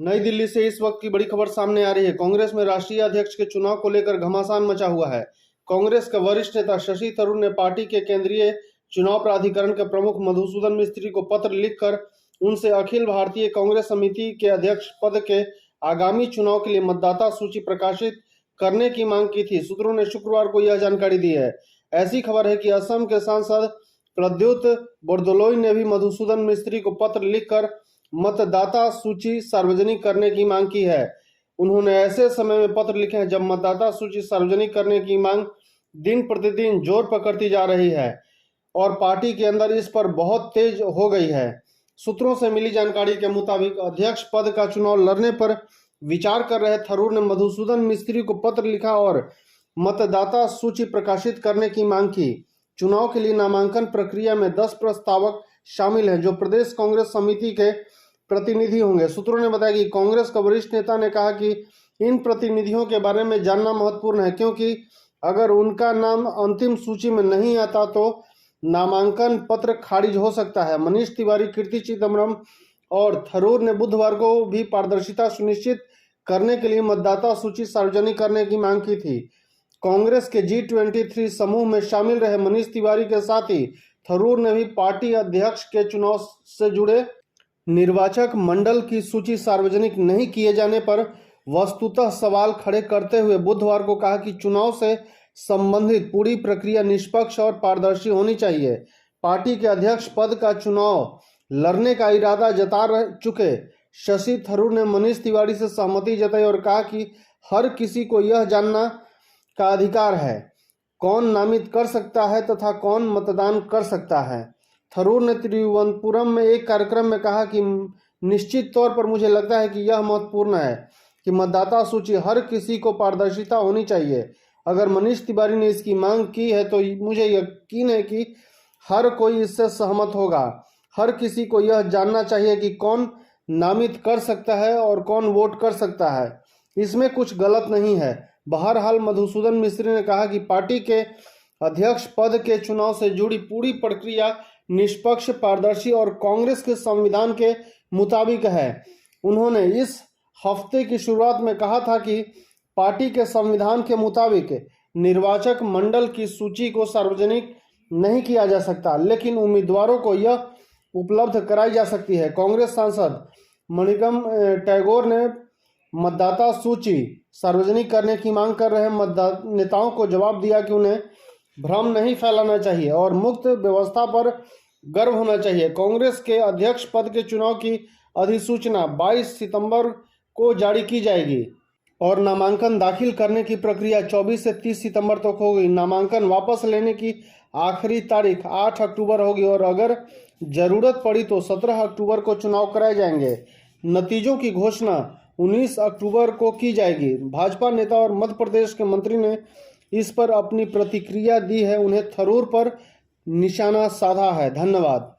नई दिल्ली से इस वक्त की बड़ी खबर सामने आ रही है। कांग्रेस में राष्ट्रीय अध्यक्ष के चुनाव को लेकर घमासान मचा हुआ है। कांग्रेस के वरिष्ठ नेता शशि थरूर ने पार्टी के केंद्रीय चुनाव प्राधिकरण के प्रमुख मधुसूदन मिस्त्री को पत्र लिखकर उनसे अखिल भारतीय कांग्रेस समिति के अध्यक्ष पद के आगामी चुनाव के लिए मतदाता सूची प्रकाशित करने की मांग की थी। सूत्रों ने शुक्रवार को यह जानकारी दी है। ऐसी खबर है कि असम के सांसद प्रद्युत बोरदोलोई ने भी मधुसूदन मिस्त्री को पत्र लिखकर मतदाता सूची सार्वजनिक करने की मांग की है। उन्होंने ऐसे समय में पत्र लिखे हैं जब मतदाता सूची सार्वजनिक करने की मांग दिन प्रतिदिन जोर पकड़ती जा रही है और पार्टी के अंदर इस पर बहुत तेज हो गई है। सूत्रों से मिली जानकारी के मुताबिक अध्यक्ष पद का चुनाव लड़ने पर विचार कर रहे थरूर ने मधुसूदन मिस्त्री को पत्र लिखा और मतदाता सूची प्रकाशित करने की मांग की। चुनाव के लिए नामांकन प्रक्रिया में 10 प्रस्तावक शामिल हैं जो प्रदेश कांग्रेस समिति के प्रतिनिधि होंगे। सूत्रों ने बताया कि कांग्रेस का वरिष्ठ नेता ने कहा कि इन प्रतिनिधियों के बारे में जानना महत्वपूर्ण है, क्योंकि अगर उनका नाम अंतिम सूची में नहीं आता तो नामांकन पत्र खारिज हो सकता है। मनीष तिवारी, कीर्ति चिदम्बरम और थरूर ने बुधवार को भी पारदर्शिता सुनिश्चित करने के लिए मतदाता सूची सार्वजनिक करने की मांग की थी। कांग्रेस के G23 समूह में शामिल रहे मनीष तिवारी के साथ ही थरूर ने भी पार्टी अध्यक्ष के चुनाव से जुड़े निर्वाचक मंडल की सूची सार्वजनिक नहीं किए जाने पर वस्तुतः सवाल खड़े करते हुए बुधवार को कहा कि चुनाव से संबंधित पूरी प्रक्रिया निष्पक्ष और पारदर्शी होनी चाहिए। पार्टी के अध्यक्ष पद का चुनाव लड़ने का इरादा जता चुके शशि थरूर ने मनीष तिवारी से सहमति जताई और कहा कि हर किसी को यह जानना का अधिकार है कौन नामित कर सकता है तथा कौन मतदान कर सकता है। थरूर ने तिरुवनंतपुरम में एक कार्यक्रम में कहा कि निश्चित तौर पर मुझे लगता है कि यह महत्वपूर्ण है कि मतदाता सूची हर किसी को पारदर्शिता होनी चाहिए। अगर मनीष तिवारी ने इसकी मांग की है तो मुझे यकीन है कि हर कोई इससे सहमत होगा। हर किसी को यह जानना चाहिए कि कौन नामित कर सकता है और कौन वोट कर सकता है, इसमें कुछ गलत नहीं है। बहरहाल मधुसूदन मिस्त्री ने कहा कि पार्टी के अध्यक्ष पद के चुनाव से जुड़ी पूरी प्रक्रिया निष्पक्ष, पारदर्शी और कांग्रेस के संविधान के मुताबिक है। उन्होंने इस हफ्ते की शुरुआत में कहा था कि पार्टी के संविधान के मुताबिक निर्वाचक मंडल की सूची को सार्वजनिक नहीं किया जा सकता, लेकिन उम्मीदवारों को यह उपलब्ध कराई जा सकती है। कांग्रेस सांसद मणिकम टैगोर ने मतदाता सूची सार्वजनिक करने की मांग कर रहे नेताओं को जवाब दिया कि उन्हें भ्रम नहीं फैलाना चाहिए और मुक्त व्यवस्था पर गर्व होना चाहिए। कांग्रेस के अध्यक्ष पद के चुनाव की अधिसूचना 22 सितंबर को जारी की जाएगी और नामांकन दाखिल करने की प्रक्रिया 24 से 30 सितंबर तक होगी। नामांकन वापस लेने की आखिरी तारीख 8 अक्टूबर होगी और अगर जरूरत पड़ी तो 17 अक्टूबर को चुनाव कराए जाएंगे। नतीजों की घोषणा 19 अक्टूबर को की जाएगी। भाजपा नेता और मध्य प्रदेश के मंत्री ने इस पर अपनी प्रतिक्रिया दी है। उन्हें थरूर पर निशाना साधा है। धन्यवाद।